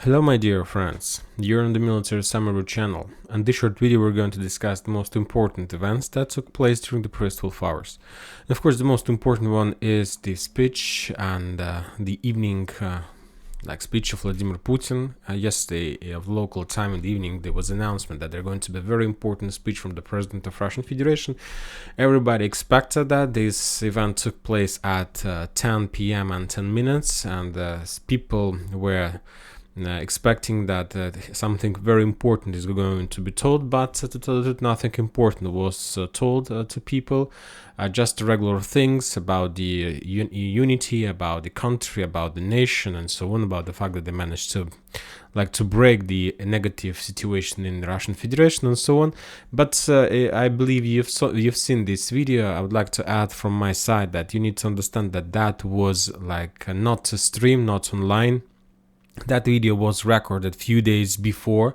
Hello my dear friends, you're on the Military Summary channel, and this short video we're going to discuss the most important events that took place during the first 12 hours. And of course the most important one is the speech and the evening speech of Vladimir Putin. Yesterday of local time in the evening there was an announcement that there's going to be a very important speech from the President of Russian Federation. Everybody expected that. This event took place at 10 p.m. and 10 minutes, and people were expecting that something very important is going to be told, but to tell the truth, nothing important was told to people. Just regular things about the unity, about the country, about the nation, and so on, about the fact that they managed to break the negative situation in the Russian Federation and so on. But I believe you've seen this video. I would like to add from my side that you need to understand that that was not a stream, not online. That video was recorded a few days before,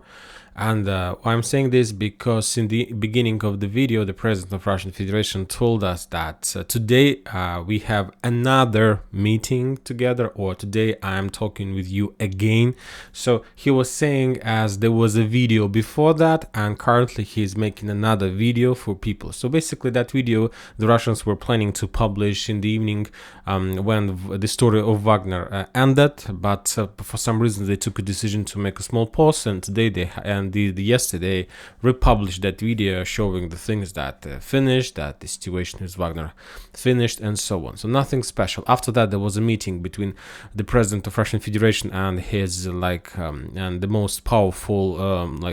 and I'm saying this because in the beginning of the video the President of Russian Federation told us that today we have another meeting together, or today I'm talking with you again. So he was saying as there was a video before that, and currently he's making another video for people. So basically that video the Russians were planning to publish in the evening when the story of Wagner ended, but for some reason they took a decision to make a small pause, and today yesterday republished that video showing the things that finished, that the situation with Wagner finished, and so on. So nothing special. After that there was a meeting between the President of Russian Federation and his and the most powerful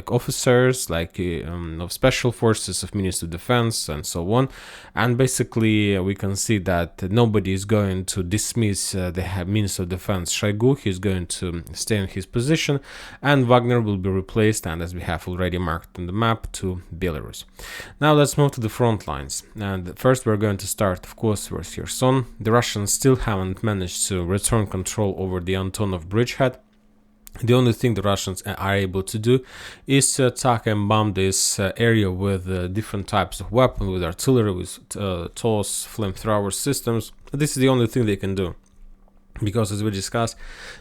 officers of special forces, of Ministry of Defense, and so on. And basically we can see that nobody is going to dismiss the Minister of Defense Shoigu. He's going to stay in his position, and Wagner will be replaced, and as we have already marked on the map, to Belarus. Now let's move to the front lines, and first we're going to start of course with Kherson. The Russians still haven't managed to return control over the Antonov bridgehead. The only thing the Russians are able to do is to attack and bomb this area with different types of weapons, with artillery, with TOS, flamethrower systems. This is the only thing they can do, because as we discussed,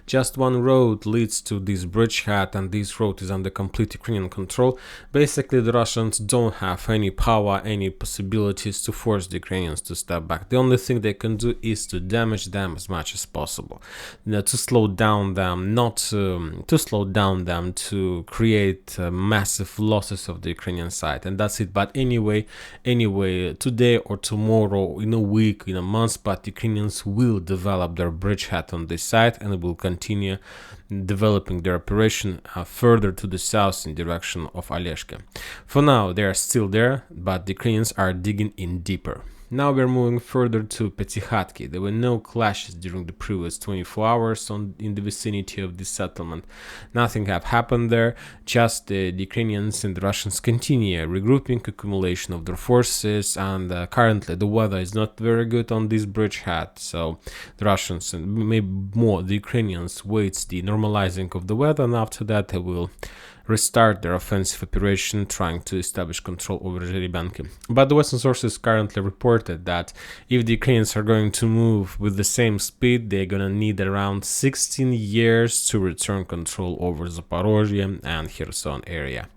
just one road leads to this bridgehead, and this road is under complete Ukrainian control. Basically the Russians don't have any power, any possibilities to force the Ukrainians to step back. The only thing they can do is to damage them as much as possible, to slow down them, not to slow down them, to create massive losses of the Ukrainian side, and that's it. But anyway, today or tomorrow, in a week, in a month, but the Ukrainians will develop their bridgehead on this side, and it will continue developing their operation further to the south in direction of Oleshka. For now they are still there, but the Ukrainians are digging in deeper. Now we're moving further to Petykhatki. There were no clashes during the previous 24 hours in the vicinity of this settlement. Nothing have happened there, just the Ukrainians and the Russians continue regrouping, accumulation of their forces, and currently the weather is not very good on this bridgehead, so the Russians and maybe more the Ukrainians waits the normalizing of the weather, and after that they will restart their offensive operation, trying to establish control over Zhiribanki. But the Western sources currently reported that if the Ukrainians are going to move with the same speed, they're gonna need around 16 years to return control over Zaporozhye and Kherson area.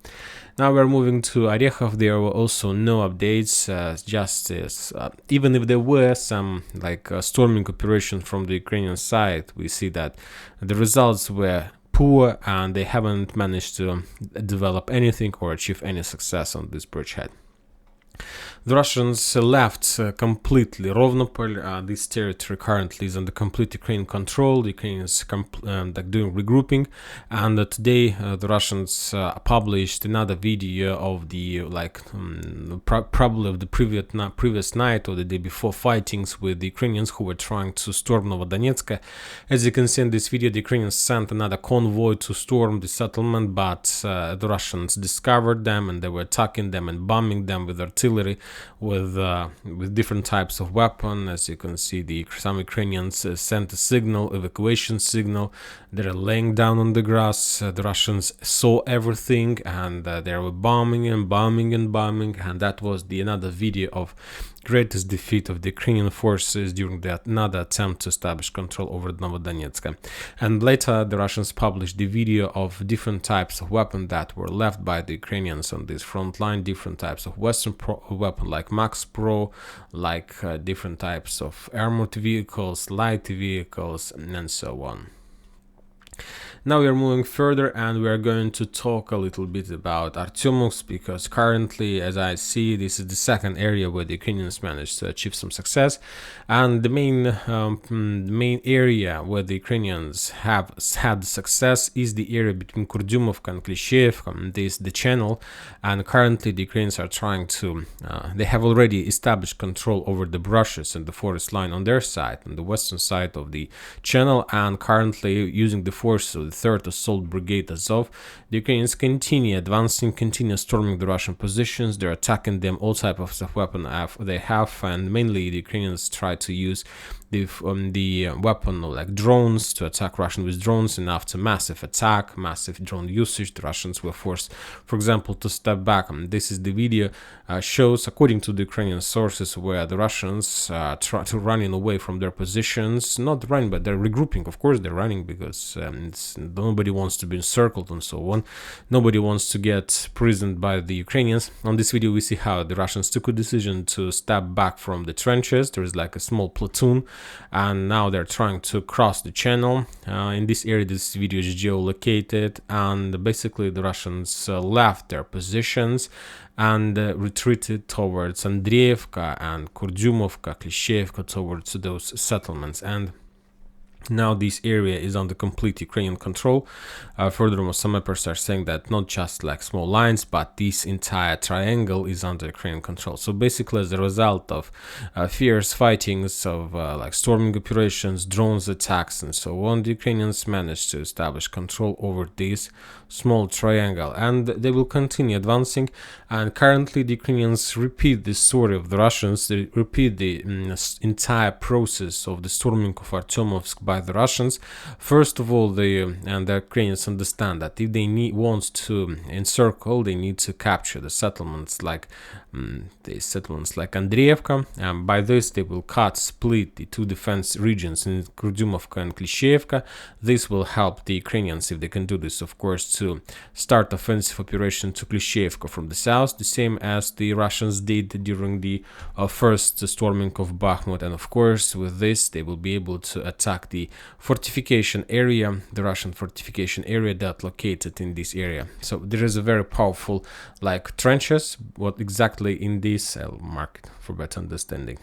Now we're moving to Orekhov. There were also no updates, even if there were some storming operation from the Ukrainian side, we see that the results were poor, and they haven't managed to develop anything or achieve any success on this bridgehead. The Russians left completely Rovnopol. This territory currently is under complete Ukrainian control. The Ukrainians doing regrouping, and today the Russians published another video of the probably of the previous night or the day before fightings with the Ukrainians who were trying to storm Novodonetsk. As you can see in this video, the Ukrainians sent another convoy to storm the settlement, but the Russians discovered them, and they were attacking them and bombing them with artillery, with different types of weapon. As you can see, some Ukrainians sent a signal, evacuation signal. They're laying down on the grass. The Russians saw everything, and they were bombing and bombing and bombing. And that was another video of greatest defeat of the Ukrainian forces during another attempt to establish control over Novodonetsk. And later, the Russians published the video of different types of weapons that were left by the Ukrainians on this front line, different types of Western weapons like Max Pro, like different types of armored vehicles, light vehicles, and so on. Now we are moving further, and we are going to talk a little bit about Artyomovsk, because currently, as I see, this is the second area where the Ukrainians managed to achieve some success, and the main area where the Ukrainians have had success is the area between Kurdyumovka and Klishchiivka. This is the channel, and currently the Ukrainians are trying to, they have already established control over the brushes and the forest line on their side, on the western side of the channel, and currently using the forces of the 3rd Assault Brigade Azov, the Ukrainians continue advancing, continue storming the Russian positions. They're attacking them, all types of weapons they have, and mainly the Ukrainians try to use the weapon like drones to attack Russian with drones, and after massive attack, massive drone usage, the Russians were forced, for example, to step back. This is the video shows, according to the Ukrainian sources, where the Russians try to running away from their positions, not running, but they're regrouping. Of course, they're running because nobody wants to be encircled and so on. Nobody wants to get prisoned by the Ukrainians. On this video, we see how the Russians took a decision to step back from the trenches. There is like a small platoon, and now they're trying to cross the channel. In this area, this video is geolocated, and basically the Russians left their positions and retreated towards Andreevka and Kurdyumovka, Klishchiivka, towards those settlements. And now this area is under complete Ukrainian control. Furthermore, some experts are saying that not just like small lines, but this entire triangle is under Ukrainian control. So basically, as a result of fierce fightings, of like storming operations, drones attacks, and so on, the Ukrainians managed to establish control over this small triangle, and they will continue advancing. And currently, the Ukrainians repeat the story of the Russians. They repeat the entire process of the storming of Artyomovsk by the Russians. Andreyevka. Of all, the Ukrainians understand that if they want to encircle, they need to capture the settlements like Andreevka. By this, they will split the two defense regions in Kurdyumovka and Klishchiivka. This will help the Ukrainians, if they can do this, of course, to start offensive operation to Klishchiivka from the south, the same as the Russians did during the first storming of Bakhmut. And of course, with this, they will be able to attack the fortification area, the Russian fortification area that located in this area. So there is a very powerful like trenches. What exactly in this, I'll mark it for better understanding.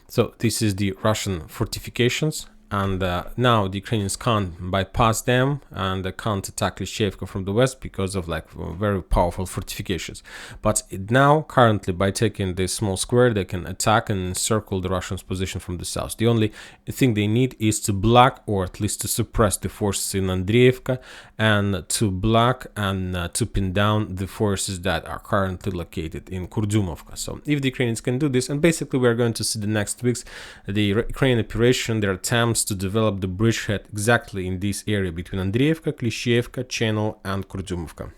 So this is the Russian fortifications, and now the Ukrainians can't bypass them, and they can't attack Klishchiivka from the west because of like very powerful fortifications. But now, currently, by taking this small square, they can attack and encircle the Russians' position from the south. The only thing they need is to block, or at least to suppress, the forces in Andreevka, and to block and to pin down the forces that are currently located in Kurdyumovka. So if the Ukrainians can do this, and basically we are going to see the next weeks the Ukrainian operation, their attempts to develop the bridgehead exactly in this area between Andreevka, Klishchiivka, Channel, and Kurdyumovka.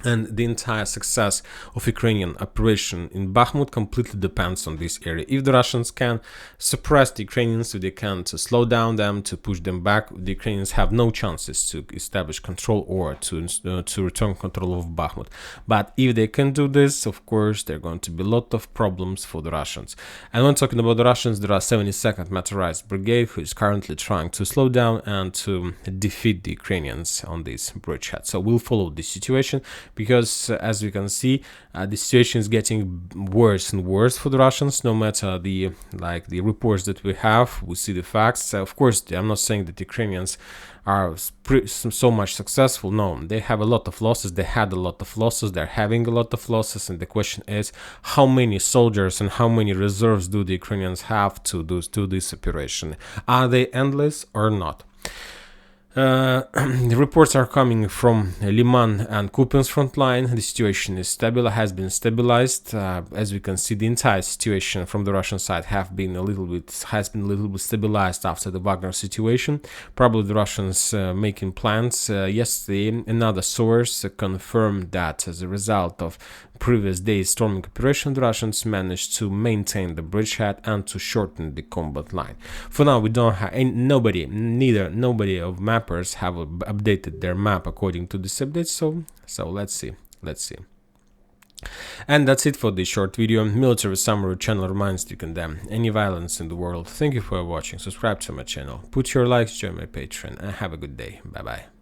And the entire success of Ukrainian operation in Bakhmut completely depends on this area. If the Russians can suppress the Ukrainians, if they can to slow down them, to push them back, the Ukrainians have no chances to establish control or to return control of Bakhmut. But if they can do this, of course, there are going to be a lot of problems for the Russians. And when talking about the Russians, there are 72nd Motorized Brigade, who is currently trying to slow down and to defeat the Ukrainians on this bridgehead. So we'll follow this situation, because as we can see, the situation is getting worse and worse for the Russians. No matter the reports that we have, we see the facts. Of course, I'm not saying that the Ukrainians are so much successful. No, they have a lot of losses. They had a lot of losses. They're having a lot of losses. And the question is, how many soldiers and how many reserves do the Ukrainians have to do this operation? Are they endless or not? The reports are coming from Liman and Kupyansk front line. The situation is has been stabilized. As we can see, the entire situation from the Russian side has been a little bit stabilized after the Wagner situation. Probably the Russians making plans. Yesterday, another source confirmed that as a result of previous day's storming operation, the Russians managed to maintain the bridgehead and to shorten the combat line. For now, we don't have nobody of mappers have updated their map according to this update, so let's see. And that's it for this short video. Military Summary channel reminds you to condemn any violence in the world. Thank you for watching, subscribe to my channel, put your likes, join my Patreon, and have a good day. Bye bye.